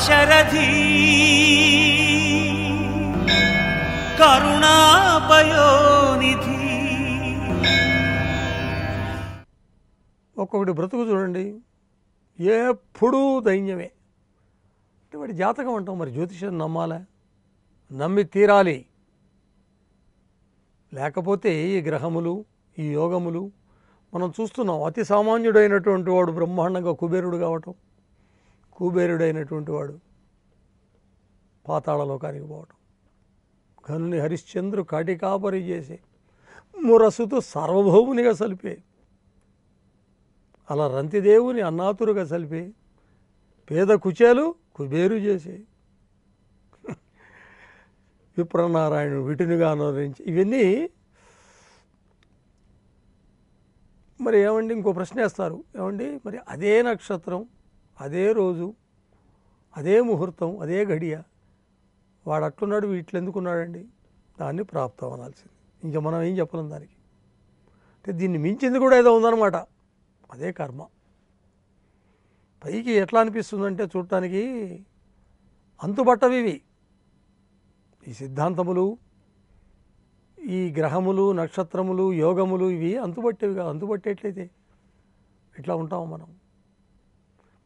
దాశరథి కరుణాపయోనిధి. ఒక్కొక్కటి బ్రతుకు చూడండి, ఎప్పుడూ దైన్యమే. అంటే వాడి జాతకం అంటాం. మరి జ్యోతిషం నమ్మాలా? నమ్మి తీరాలి. లేకపోతే ఈ గ్రహములు, ఈ యోగములు మనం చూస్తున్నాం. అతి సామాన్యుడైనటువంటి వాడు బ్రహ్మాండంగా కుబేరుడు కావటం, కుబేరుడైనటువంటి వాడు పాతాళలోకానికి పోవటం, ఘనుని హరిశ్చంద్రు కాటికాపరి చేసే మురసుతో సార్వభౌమునిగా సలిపే, అలా రంతిదేవుని అన్నాతురుగా సలిపే, పేద కుచేలు కుబేరు చేసే, విప్రనారాయణుడు విటునిగా అనురించి. ఇవన్నీ మరి ఏమండి ఇంకో ప్రశ్న వేస్తారు, ఏమండి మరి అదే నక్షత్రం, అదే రోజు, అదే ముహూర్తం, అదే గడియ, వాడు అట్లున్నాడు వీటిలో ఎందుకున్నాడండి? దాన్ని ప్రాప్తం అనాల్సింది. ఇంకా మనం ఏం చెప్పలేం దానికి. అంటే దీన్ని మించింది కూడా ఏదో ఉందన్నమాట. అదే కర్మ. పైకి ఎట్లా అనిపిస్తుందంటే చూడటానికి అంతుబట్టవి ఇవి. ఈ సిద్ధాంతములు, ఈ గ్రహములు, నక్షత్రములు, యోగములు ఇవి అంతుబట్టేవిగా. అంతుబట్టేట్లయితే ఇట్లా ఉంటాము మనం.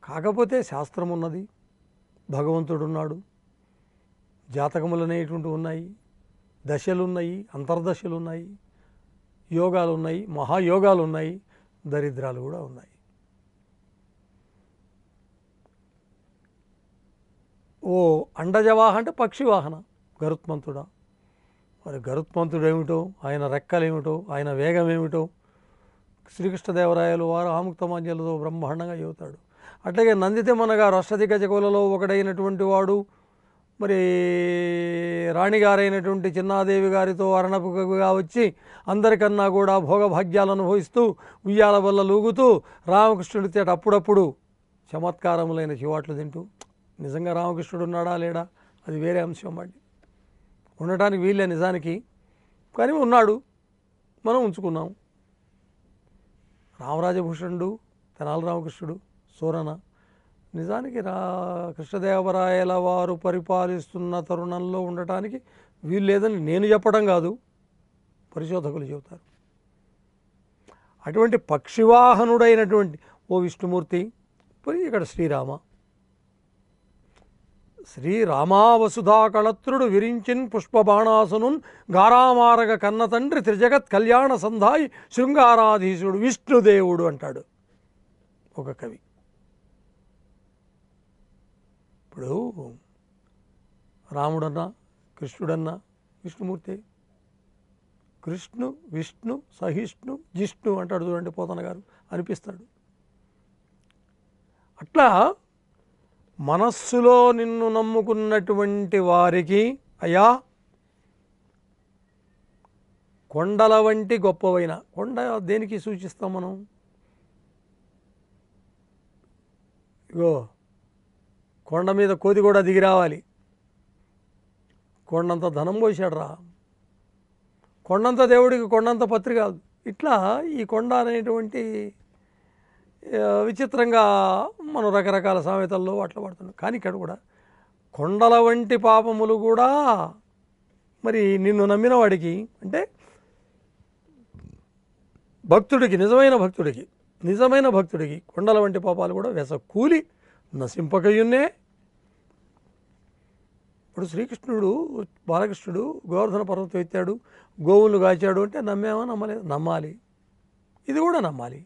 కాకపోతే శాస్త్రం ఉన్నది, భగవంతుడున్నాడు, జాతకములు అనేటువంటివి ఉన్నాయి, దశలు ఉన్నాయి, అంతర్దశలు ఉన్నాయి, యోగాలు ఉన్నాయి, మహాయోగాలు ఉన్నాయి, దరిద్రాలు కూడా ఉన్నాయి. ఓ అండజవాహ అంటే పక్షి వాహన గరుత్మంతుడా. మరి గరుత్మంతుడు ఏమిటో, ఆయన రెక్కలేమిటో, ఆయన వేగం ఏమిటో శ్రీకృష్ణదేవరాయలు వారు ఆముక్తమాంజలతో బ్రహ్మాండంగా చెబుతాడు. అట్లాగే నందితిమ్మన గారు అష్టదిగ్గజకులలో ఒకడైనటువంటి వాడు, మరి రాణిగారైనటువంటి చిన్నాదేవి గారితో అరణపుగా వచ్చి అందరికన్నా కూడా భోగభాగ్యాలను అనుభవిస్తూ ఉయ్యాల వల్ల లూగుతూ రామకృష్ణుడి తేట అప్పుడప్పుడు చమత్కారములైన చివాట్లు తింటూ. నిజంగా రామకృష్ణుడు ఉన్నాడా లేడా అది వేరే అంశం. మళ్ళీ ఉండటానికి వీళ్ళే నిజానికి, కానీ ఉన్నాడు, మనం ఉంచుకున్నాం. రామరాజభూషణుడు, తెనాలి రామకృష్ణుడు, సూరన నిజానికి కృష్ణదేవరాయల వారు పరిపాలిస్తున్న తరుణంలో ఉండటానికి వీలు లేదని నేను చెప్పడం కాదు, పరిశోధకులు చెబుతారు. అటువంటి పక్షివాహనుడైనటువంటి ఓ విష్ణుమూర్తి, ఇక్కడ శ్రీరామ, శ్రీరామావసుధా కళత్రుడు విరించిన్ పుష్పబాణాసునున్ గారామారగ కన్న తండ్రి త్రిజగత్ కళ్యాణ సంధాయి శృంగారాధీశుడు విష్ణుదేవుడు అంటాడు ఒక కవి. ఇప్పుడు రాముడన్నా కృష్ణుడన్నా విష్ణుమూర్తి. కృష్ణు విష్ణు సహిష్ణు జిష్ణు అంటాడు చూడండి పోతన గారు, అనిపిస్తాడు. అట్లా మనస్సులో నిన్ను నమ్ముకున్నటువంటి వారికి అయ్యా కొండల వంటి గొప్పవైన, కొండ దేనికి సూచిస్తాం మనం? ఇగో కొండ మీద కోతి కూడా దిగి రావాలి, కొండంత ధనం పోసాడు రా, కొండంత దేవుడికి కొండంత పత్రి కాదు. ఇట్లా ఈ కొండ అనేటువంటి విచిత్రంగా మనం రకరకాల సామెతల్లో అట్లా పడుతున్నాం. కానీ ఇక్కడ కూడా కొండల వంటి పాపములు కూడా మరి నిన్ను నమ్మిన వాడికి, అంటే భక్తుడికి, నిజమైన భక్తుడికి కొండల వంటి పాపాలు కూడా కూలి నశింపకయున్నే. ఇప్పుడు శ్రీకృష్ణుడు బాలకృష్ణుడు గోవర్ధన పర్వతం ఎత్తాడు, గోవులు కాచాడు అంటే నమ్మేమా నమ్మలేదు? నమ్మాలి. ఇది కూడా నమ్మాలి.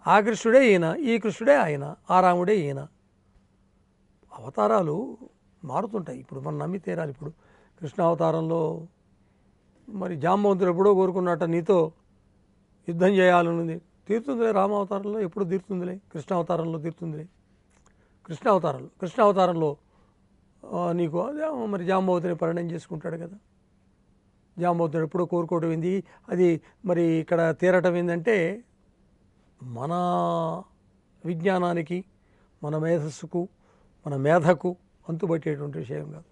ఆ కృష్ణుడే ఈయన, ఈ కృష్ణుడే ఆయన, ఆ రాముడే ఈయన. అవతారాలు మారుతుంటాయి. ఇప్పుడు మనం నమ్మి తీరాలి. ఇప్పుడు కృష్ణావతారంలో మరి జాంబవంతుడు ఎప్పుడో కోరుకున్నట్ట నీతో యుద్ధం చేయాలనుంది, తీరుతుందిలే. రామావతారంలో ఎప్పుడు తీరుతుందిలే, కృష్ణావతారంలో తీరుతుందిలే. కృష్ణావతారంలో నీకు మరి జాంబవతిని పరిణయం చేసుకుంటాడు కదా. జాంబవతుడు ఎప్పుడో కోరుకోవటం ఏంది, అది మరి ఇక్కడ తీరటం ఏంటంటే మన విజ్ఞానానికి, మన మేధస్సుకు, మన మేధకు అంతుబట్టేటువంటి విషయం కాదు.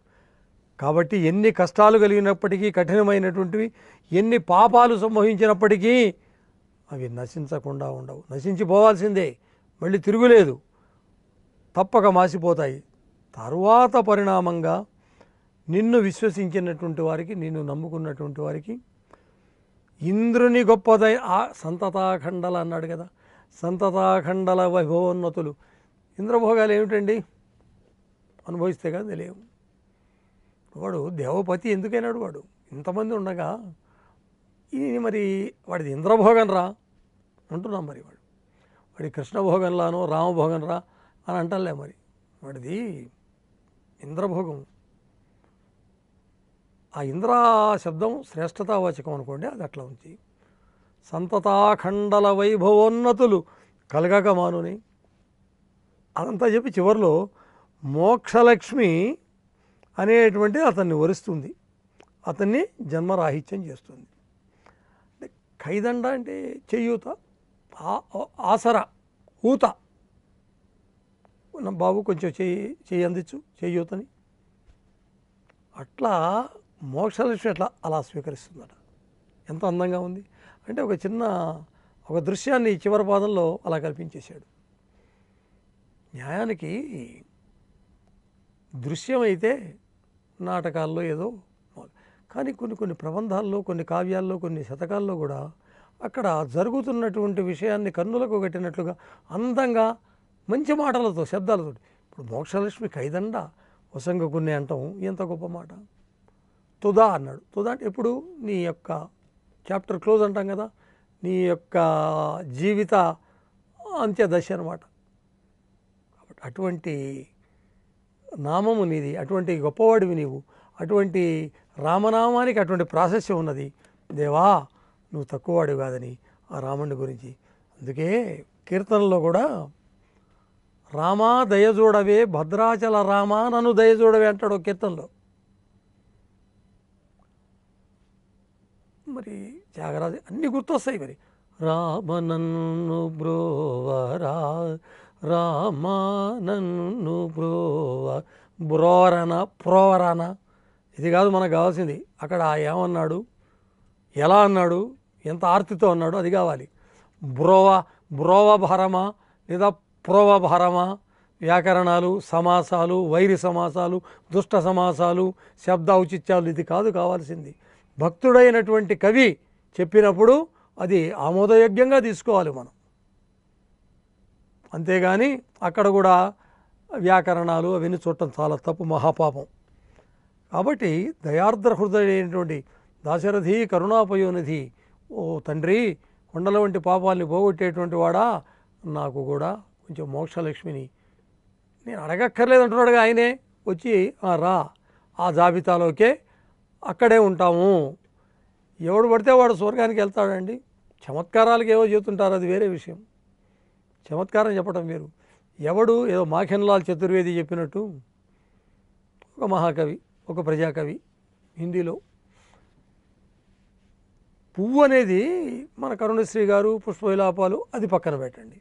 కాబట్టి ఎన్ని కష్టాలు కలిగినప్పటికీ, కఠినమైనటువంటివి ఎన్ని పాపాలు సంభవించినప్పటికీ అవి నశించకుండా ఉండవు. నశించిపోవాల్సిందే, మళ్ళీ తిరుగులేదు, తప్పక మాసిపోతాయి. తరువాత పరిణామంగా నిన్ను విశ్వసించినటువంటి వారికి, నిన్ను నమ్ముకున్నటువంటి వారికి ఇంద్రుని గొప్పదై ఆ సంతతాఖండల అన్నాడు కదా, సంతతాఖండల వైభవోన్నతులు. ఇంద్రభోగాలు ఏమిటండి? అనుభవిస్తే కదా తెలియవు. వాడు దేవపతి ఎందుకైనాడు? వాడు ఇంతమంది ఉండగా ఇది మరి వాడిది ఇంద్రభోగం రా అంటున్నాం. మరి వాడి కృష్ణభోగంలానో రామభోగం రా అని అంటలే. మరి వాడిది ఇంద్రభోగం. ఆ ఇంద్ర శబ్దం శ్రేష్టతావాచకం అనుకోండి, అది అట్లా ఉంచి సంతతాఖండల వైభవోన్నతులు కలగక మానుని అదంతా చెప్పి చివరిలో మోక్షలక్ష్మి అనేటువంటి అతన్ని వరిస్తుంది, అతన్ని జన్మరాహిత్యం చేస్తుంది. అంటే ఖైదండ అంటే చెయ్యూత, ఆసరా, ఊత. బాబు కొంచెం చెయ్యి అందించు, చెయ్యూతని. అట్లా మోక్షలక్ష్మి అట్లా అలా స్వీకరిస్తుందట. ఎంత అందంగా ఉంది అంటే ఒక దృశ్యాన్ని చివరి పాదంలో అలా కల్పించేశాడు. న్యాయానికి దృశ్యం అయితే నాటకాల్లో ఏదో, కానీ కొన్ని ప్రబంధాల్లో, కొన్ని కావ్యాల్లో, కొన్ని శతకాల్లో కూడా అక్కడ జరుగుతున్నటువంటి విషయాన్ని కన్నులకు కట్టినట్లుగా అందంగా మంచి మాటలతో, శబ్దాలతో. ఇప్పుడు మోక్షలక్ష్మి ఖైదండ వసంగ కొన్ని అంటాం, ఎంత గొప్ప మాట. తుదా అన్నాడు. తుదా అంటే ఎప్పుడు నీ యొక్క చాప్టర్ క్లోజ్ అంటాం కదా, నీ యొక్క జీవిత అంత్యదశ అనమాట. కాబట్టి అటువంటి నామము నీది, అటువంటి గొప్పవాడివి నీవు, అటువంటి రామనామానికి అటువంటి ప్రాశస్యం ఉన్నది. దేవా నువ్వు తక్కువవాడివి కాదని ఆ రాముడి గురించి. అందుకే కీర్తనలో కూడా రామా దయజూడవే భద్రాచల రామా నన్ను దయజూడవే అంటాడు ఒక కీర్తనలో. మరి త్యాగరాజు అన్నీ గుర్తొస్తాయి. మరి రామ నన్ను బ్రోవరా, రామ నన్ను ప్రోవరానా ఇది కాదు మనకు కావాల్సింది. అక్కడ ఏమన్నాడు, ఎలా అన్నాడు, ఎంత ఆర్తితో అన్నాడు, అది కావాలి. బ్రోవ భరమా లేదా ప్రోవ భరమా, వ్యాకరణాలు, సమాసాలు, వైరి సమాసాలు, దుష్ట సమాసాలు, శబ్ద ఔచిత్యాలు, ఇది కాదు కావాల్సింది. భక్తుడైనటువంటి కవి చెప్పినప్పుడు అది ఆమోదయోగ్యంగా తీసుకోవాలి మనం. అంతేగాని అక్కడ కూడా వ్యాకరణాలు అవన్నీ చూడటం చాలా తప్పు, మహాపాపం. కాబట్టి దయార్ద్ర హృదయుడైనటువంటి దాశరథి కరుణాపయోనిధి, ఓ తండ్రి కొండల వంటి పాపాలని పోగొట్టేటువంటి వాడా, నాకు కూడా కొంచెం మోక్షలక్ష్మిని నేను అడగక్కర్లేదంటున్నాడుగా ఆయనే వచ్చి, రా ఆ జాబితాలోకే, అక్కడే ఉంటాము. ఎవడు పడితే వాడు స్వర్గానికి వెళ్తాడండి. చమత్కారాలకు ఏవో చెబుతుంటారు, అది వేరే విషయం. చమత్కారం చెప్పడం వేరు. ఎవడు ఏదో మాఖన్లాల్ చతుర్వేది చెప్పినట్టు ఒక మహాకవి, ఒక ప్రజాకవి హిందీలో, పువ్వు అనేది మన కరుణశ్రీ గారు పుష్పవిలాపాలు అది పక్కన పెట్టండి.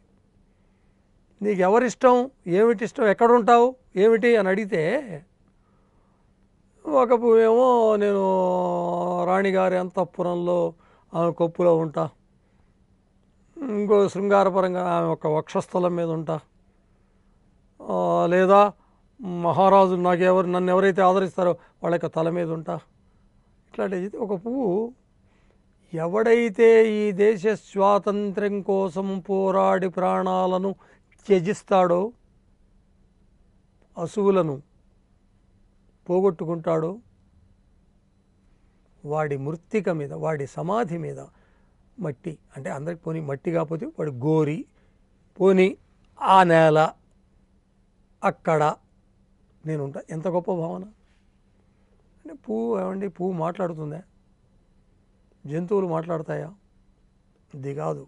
నీకు ఎవరిష్టం, ఏమిటి ఇష్టం, ఎక్కడుంటావు, ఏమిటి అని అడిగితే ఒక పువ్వేమో నేను రాణిగారి అంతఃపురంలో ఆమె కొప్పులో ఉంటా, ఇంకో శృంగారపరంగా ఆమె ఒక వక్షస్థలం మీద ఉంటా, లేదా మహారాజు నన్ను ఎవరైతే ఆదరిస్తారో వాళ్ళ యొక్క తల మీద ఉంటా. ఇట్లాంటి ఒక పువ్వు ఎవడైతే ఈ దేశ స్వాతంత్ర్యం కోసం పోరాడి ప్రాణాలను త్యజిస్తాడో, అసువులను పోగొట్టుకుంటాడో, వాడి మృత్తిక మీద, వాడి సమాధి మీద మట్టి, అంటే అందరికి పోనీ మట్టి కాకపోతే వాడి గోరి పోనీ ఆ నేల, అక్కడ నేనుంటా. ఎంత గొప్ప భావన అంటే. పువ్వు ఏమండి, పువ్వు మాట్లాడుతుందా? జంతువులు మాట్లాడతాయా? ఇది కాదు.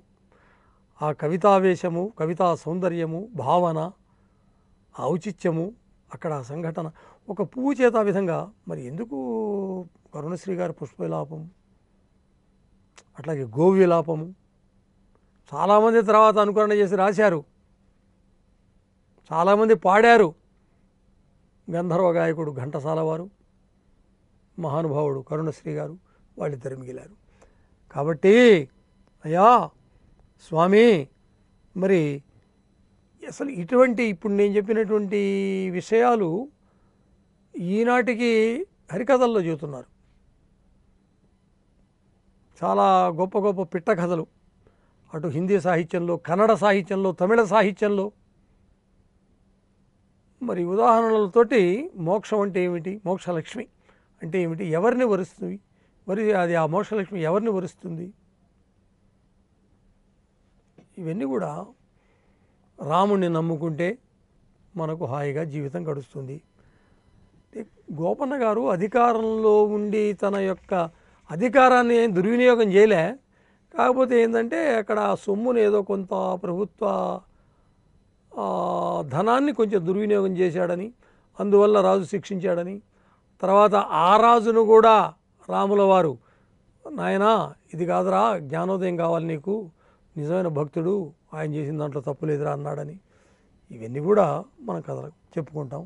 ఆ కవితావేశము, కవితా సౌందర్యము, భావన, ఔచిత్యము, అక్కడ ఆ సంఘటన ఒక పువ్వు చేత ఆ విధంగా. మరి ఎందుకు కరుణశ్రీ గారి పుష్పవిలాపం, అట్లాగే గోవిలాపము చాలామంది తర్వాత అనుకరణ చేసి రాశారు, చాలామంది పాడారు. గంధర్వ గాయకుడు ఘంటసాల వారు, మహానుభావుడు కరుణశ్రీ గారు, వాళ్ళిద్దరు మిగిలారు. కాబట్టి అయ్యా స్వామి, మరి అసలు ఇటువంటి ఇప్పుడు నేను చెప్పినటువంటి విషయాలు ఈనాటికి హరికథల్లో చెబుతున్నారు. చాలా గొప్ప గొప్ప పిట్ట కథలు అటు హిందీ సాహిత్యంలో, కన్నడ సాహిత్యంలో, తమిళ సాహిత్యంలో. మరి ఉదాహరణలతోటి మోక్షం అంటే ఏమిటి, మోక్షలక్ష్మి అంటే ఏమిటి, ఎవరిని వరిస్తుంది, అది ఆ మోక్షలక్ష్మి ఎవరిని వరిస్తుంది, ఇవన్నీ కూడా రాముణ్ణి నమ్ముకుంటే మనకు హాయిగా జీవితం గడుస్తుంది. గోపన్న గారు అధికారంలో ఉండి తన యొక్క అధికారాన్ని దుర్వినియోగం చేయలే. కాకపోతే ఏంటంటే అక్కడ సొమ్ముని ఏదో కొంత ప్రభుత్వ ధనాన్ని కొంచెం దుర్వినియోగం చేశాడని, అందువల్ల రాజు శిక్షించాడని, తర్వాత ఆ రాజును కూడా రాముల వారు నాయనా ఇది కాదురా, జ్ఞానోదయం కావాలి నీకు, నిజమైన భక్తుడు, ఆయన చేసిన దాంట్లో తప్పు లేదురా అన్నాడని, ఇవన్నీ కూడా మన కథలు చెప్పుకుంటాం.